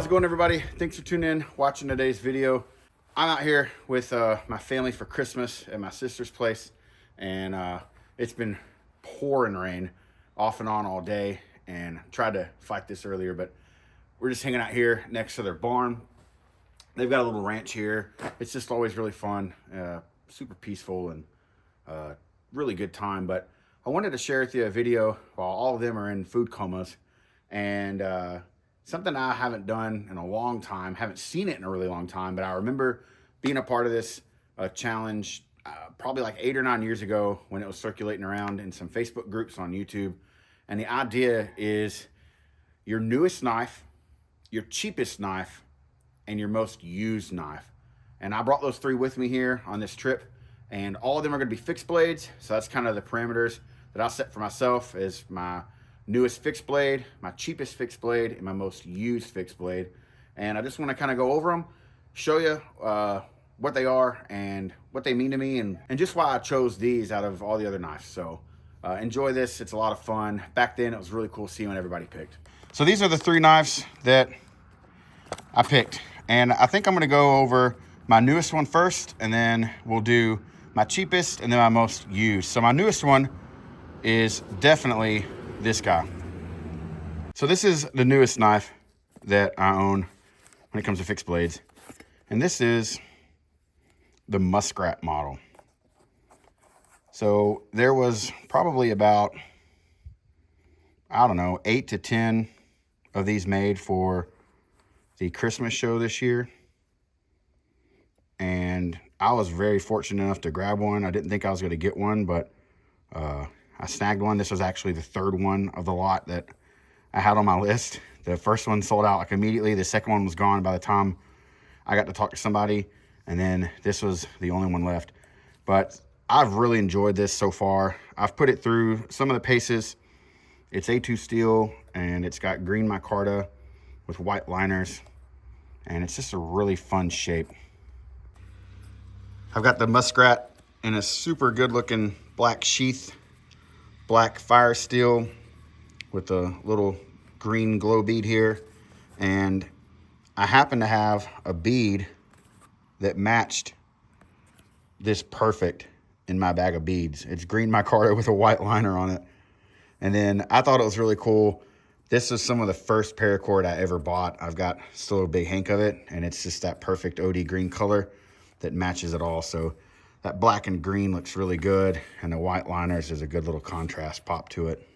How's it going, everybody? Thanks for tuning in, watching today's video. I'm out here with my family for Christmas at my sister's place, and it's been pouring rain off and on all day, and tried to fight this earlier, but we're just hanging out here next to their barn. They've got a little ranch here. It's just always really fun, super peaceful, and really good time. But I wanted to share with you a video while all of them are in food comas, and something I haven't done in a long time, haven't seen it in a really long time, but I remember being a part of this challenge probably like 8 or 9 years ago when it was circulating around in some Facebook groups on YouTube. And the idea is your newest knife, your cheapest knife, and your most used knife. And I brought those three with me here on this trip, and all of them are going to be fixed blades. So that's kind of the parameters that I set for myself as my newest fixed blade, my cheapest fixed blade, and my most used fixed blade. And I just want to kind of go over them, show you what they are and what they mean to me, and just why I chose these out of all the other knives. So enjoy this. It's a lot of fun. Back then, it was really cool seeing what everybody picked. So these are the three knives that I picked. And I think I'm going to go over my newest one first, and then we'll do my cheapest and then my most used. So my newest one is definitely this guy. So this is the newest knife that I own when it comes to fixed blades. And this is the Bushcraft model. So there was probably about, I don't know, 8 to 10 of these made for the Christmas show this year. And I was very fortunate enough to grab one. I didn't think I was going to get one, but I snagged one. This was actually the third one of the lot that I had on my list. The first one sold out like immediately. The second one was gone by the time I got to talk to somebody. And then this was the only one left. But I've really enjoyed this so far. I've put it through some of the paces. It's A2 steel, and it's got green micarta with white liners. And it's just a really fun shape. I've got the Bushcraft in a super good looking black sheath, black fire steel with a little green glow bead here. And I happen to have a bead that matched this perfect in my bag of beads. It's green micarta with a white liner on it. And then I thought it was really cool. This was some of the first paracord I ever bought. I've got still a big hank of it, and it's just that perfect OD green color that matches it all. So that black and green looks really good, and the white liners is a good little contrast pop to it.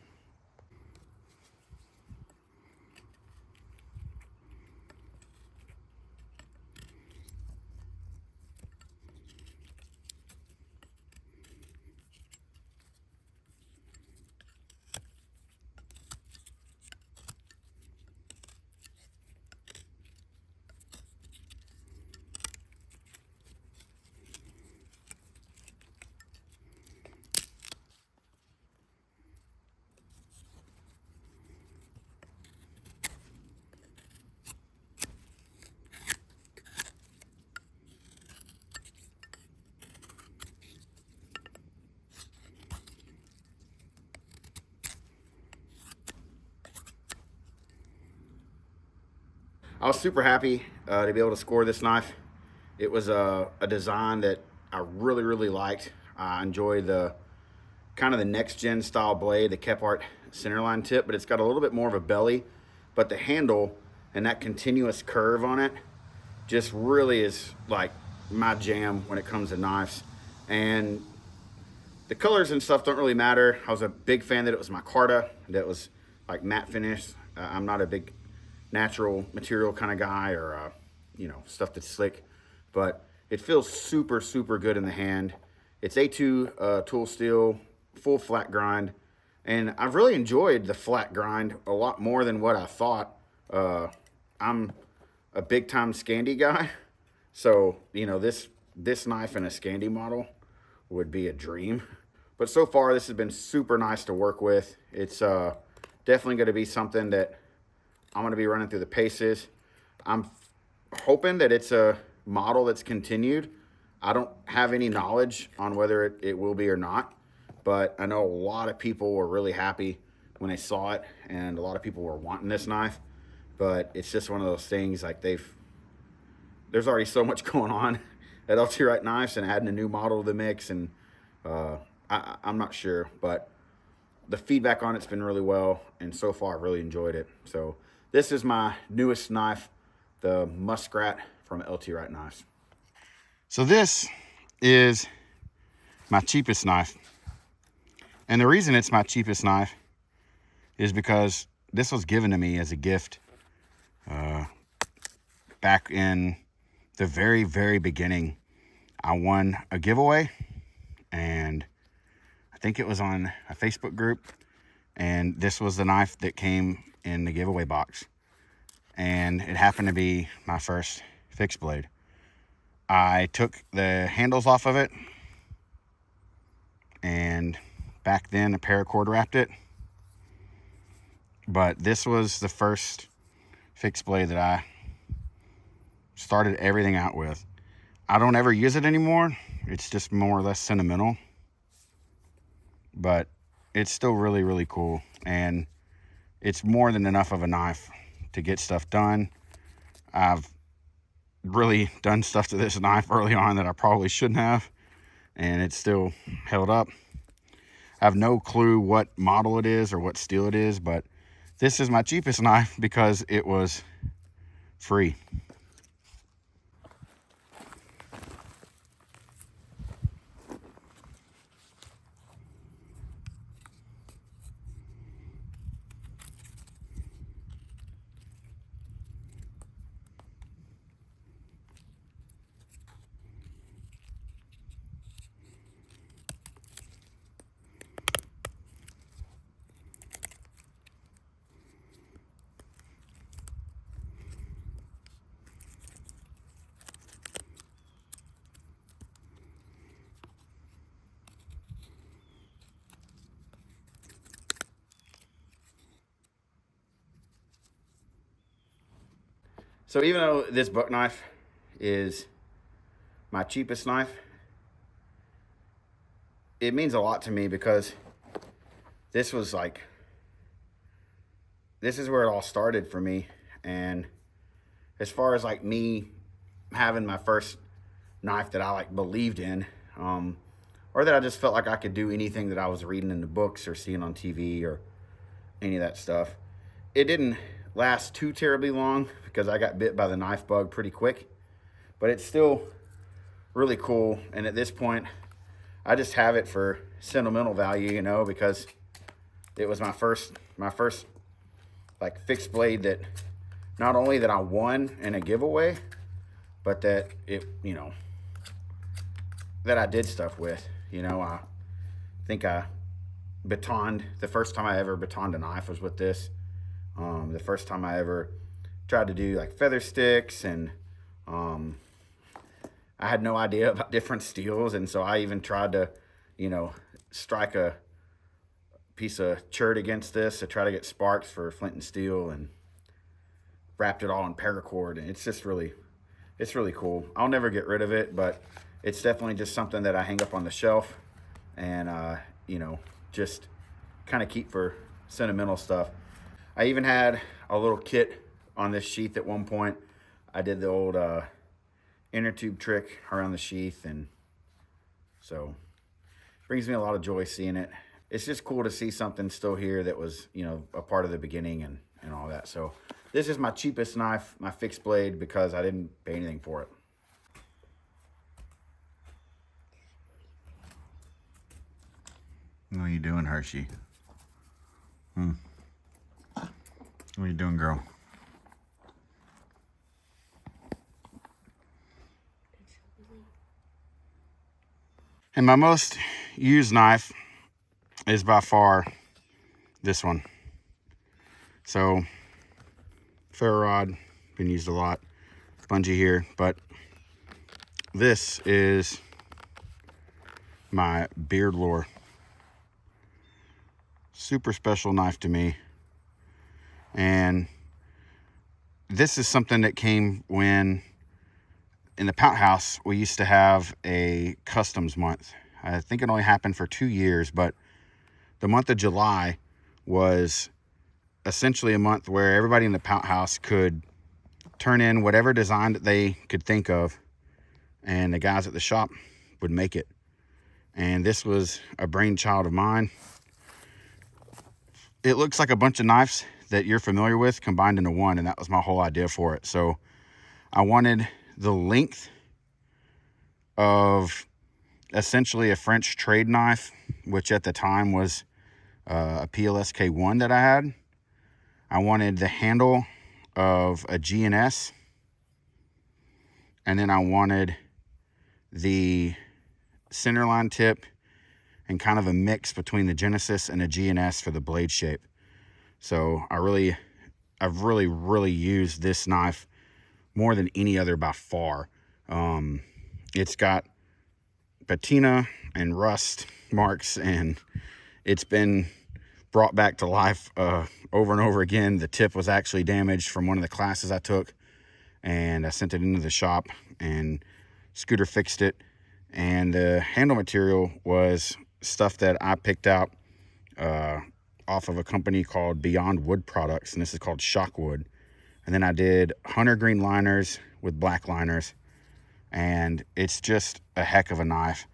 I was super happy to be able to score this knife. It was a design that I really liked. I enjoyed the kind of the next gen style blade, the Kephart centerline tip, but it's got a little bit more of a belly. But the handle and that continuous curve on it just really is like my jam when it comes to knives. And the colors and stuff don't really matter. I was a big fan that it was micarta, that was like matte finish. I'm not a big natural material kind of guy, or you know, stuff that's slick, but it feels super good in the hand. It's A2 tool steel, full flat grind, and I've really enjoyed the flat grind a lot more than what I thought. I'm a big time Scandi guy, so you know, this knife in a Scandi model would be a dream. But so far this has been super nice to work with. It's definitely going to be something that I'm going to be running through the paces. I'm hoping that it's a model that's continued. I don't have any knowledge on whether it will be or not, but I know a lot of people were really happy when they saw it, and a lot of people were wanting this knife. but it's just one of those things, like there's already so much going on at LT Wright Knives, and adding a new model to the mix, and I'm not sure, but the feedback on it's been really well, and so far I've really enjoyed it. So this is my newest knife, the Muskrat from LT Wright Knives. So this is my cheapest knife, and the reason it's my cheapest knife is because this was given to me as a gift back in the very, very beginning. I won a giveaway, and I think it was on a Facebook group, and this was the knife that came in the giveaway box, and it happened to be my first fixed blade. I took the handles off of it, and back then a paracord wrapped it, but this was the first fixed blade that I started everything out with. I don't ever use it anymore. It's just more or less sentimental, but it's still really, really cool, and it's more than enough of a knife to get stuff done. I've really done stuff to this knife early on that I probably shouldn't have, and it's still held up. I have no clue what model it is or what steel it is, but this is my cheapest knife because it was free. So even though this buck knife is my cheapest knife, it means a lot to me because this is where it all started for me. And as far as like me having my first knife that I like believed in, or that I just felt like I could do anything that I was reading in the books or seeing on TV or any of that stuff, it didn't last too terribly long because I got bit by the knife bug pretty quick, but it's still really cool. And at this point, I just have it for sentimental value, you know, because it was my first like fixed blade that not only that I won in a giveaway, but that it, you know, that I did stuff with. You know, I think I batoned, the first time I ever batoned a knife was with this. The first time I ever tried to do like feather sticks, and I had no idea about different steels, and so I even tried to, you know, strike a piece of chert against this to try to get sparks for flint and steel, and wrapped it all in paracord, and it's just really, it's really cool. I'll never get rid of it, but it's definitely just something that I hang up on the shelf and you know, just kind of keep for sentimental stuff. I even had a little kit on this sheath at one point. I did the old inner tube trick around the sheath, and so it brings me a lot of joy seeing it. It's just cool to see something still here that was, you know, a part of the beginning and all that. So this is my cheapest knife, my fixed blade, because I didn't pay anything for it. What are you doing, Hershey? What are you doing, girl? And my most used knife is by far this one. So, ferro rod, been used a lot. Bungee here, but this is my Beard Lore. Super special knife to me. And this is something that came when in the Pout House we used to have a customs month. I think it only happened for 2 years, but the month of July was essentially a month where everybody in the pout house could turn in whatever design that they could think of, and the guys at the shop would make it. And this was a brainchild of mine. It looks like a bunch of knives that you're familiar with combined into one, and that was my whole idea for it. So I wanted the length of essentially a French trade knife, which at the time was a PLSK1 that I had. I wanted the handle of a G&S, and then I wanted the centerline tip and kind of a mix between the Genesis and the G&S for the blade shape. So I've really used this knife more than any other by far. It's got patina and rust marks, and it's been brought back to life over and over again. The tip was actually damaged from one of the classes I took, and I sent it into the shop, and Scooter fixed it. And the handle material was stuff that I picked out off of a company called Beyond Wood Products, and this is called Shockwood. And then I did hunter green liners with black liners, and it's just a heck of a knife.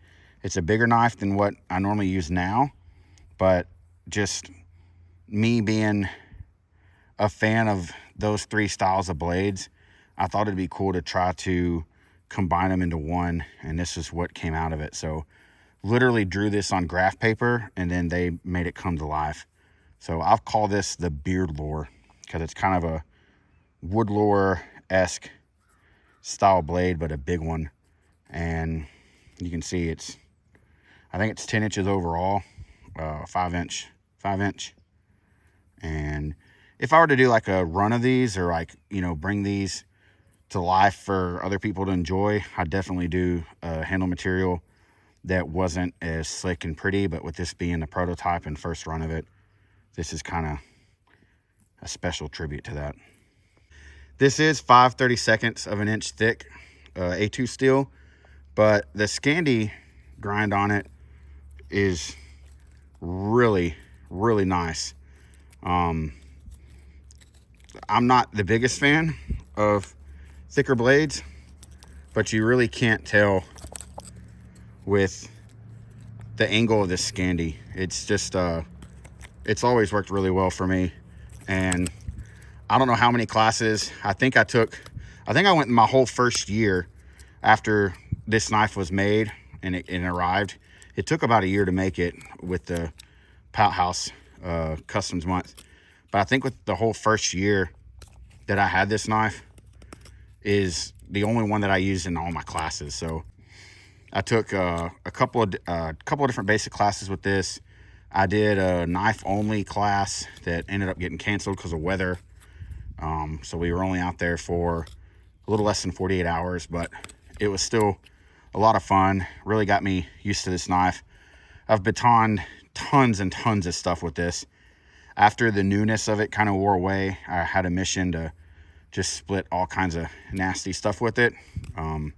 It's a bigger knife than what I normally use now, but just me being a fan of those three styles of blades, I thought it'd be cool to try to combine them into one, and this is what came out of it. So literally drew this on graph paper, and then they made it come to life. So I'll call this the beard lore, because it's kind of a wood lore-esque style blade, but a big one. And you can see I think it's 10 inches overall, 5 inch. And if I were to do like a run of these, or like, bring these to life for other people to enjoy, I'd definitely do a handle material that wasn't as slick and pretty. But with this being the prototype and first run of it, this is kind of a special tribute to that. This is 5/32 of an inch thick A2 steel, but the Scandi grind on it is really, really nice. I'm not the biggest fan of thicker blades, but you really can't tell with the angle of this Scandi. It's just it's always worked really well for me. And I don't know how many classes I think I took. I think I went my whole first year after this knife was made and it arrived. It took about a year to make it with the Pout House Customs month. But I think with the whole first year that I had this knife is the only one that I used in all my classes. So I took a couple of different basic classes with this. I did a knife only class that ended up getting canceled because of weather. So we were only out there for a little less than 48 hours, but it was still a lot of fun. Really got me used to this knife. I've batoned tons and tons of stuff with this. After the newness of it kind of wore away, I had a mission to just split all kinds of nasty stuff with it. Kind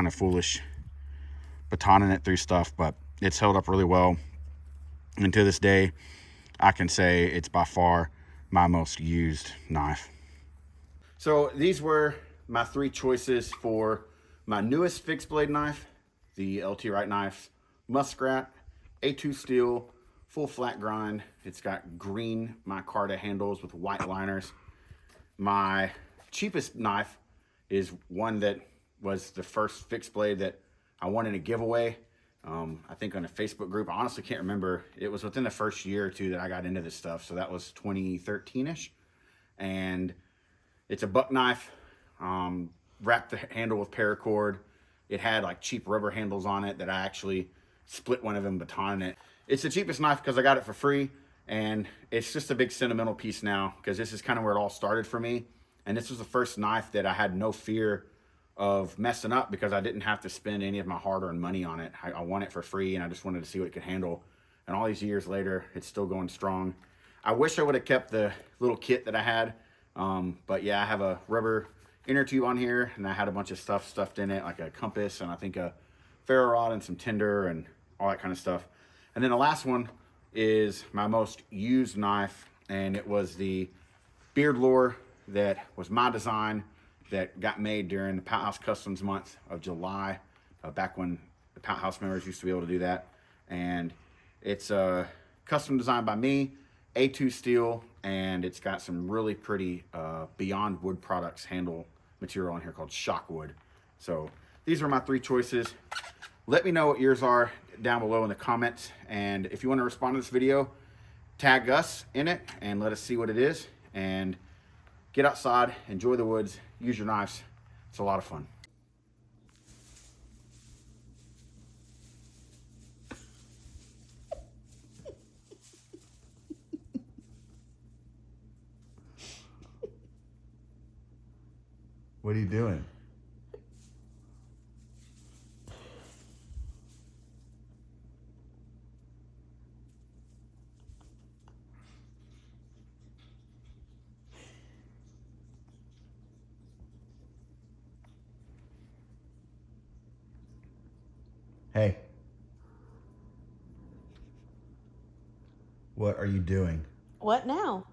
of foolish batoning it through stuff, but it's held up really well. And to this day, I can say it's by far my most used knife. So these were my three choices for my newest fixed blade knife, the LT Wright knife, Muskrat, A2 steel, full flat grind. It's got green micarta handles with white liners. My cheapest knife is one that was the first fixed blade that I won in a giveaway. I think on a Facebook group. I honestly can't remember. It was within the first year or two that I got into this stuff. So that was 2013-ish. And it's a buck knife. Wrapped the handle with paracord. It had like cheap rubber handles on it that I actually split one of them, batoning it. It's the cheapest knife because I got it for free. And it's just a big sentimental piece now, because this is kind of where it all started for me. And this was the first knife that I had no fear of messing up, because I didn't have to spend any of my hard-earned money on it. I won it for free, and I just wanted to see what it could handle. And all these years later, it's still going strong. I wish I would have kept the little kit that I had. But yeah, I have a rubber inner tube on here, and I had a bunch of stuff stuffed in it, like a compass, and I think a ferro rod and some tinder and all that kind of stuff. And then the last one is my most used knife, and it was the beard lure that was my design that got made during the Pout House Customs month of July, back when the Pout House members used to be able to do that. And it's custom designed by me, A2 steel, and it's got some really pretty Beyond Wood Products handle material in here called shock wood. So these are my 3 choices. Let me know what yours are down below in the comments, and if you want to respond to this video, tag us in it and let us see what it is. And get outside, enjoy the woods, use your knives. It's a lot of fun. What are you doing? Hey. What are you doing? What now?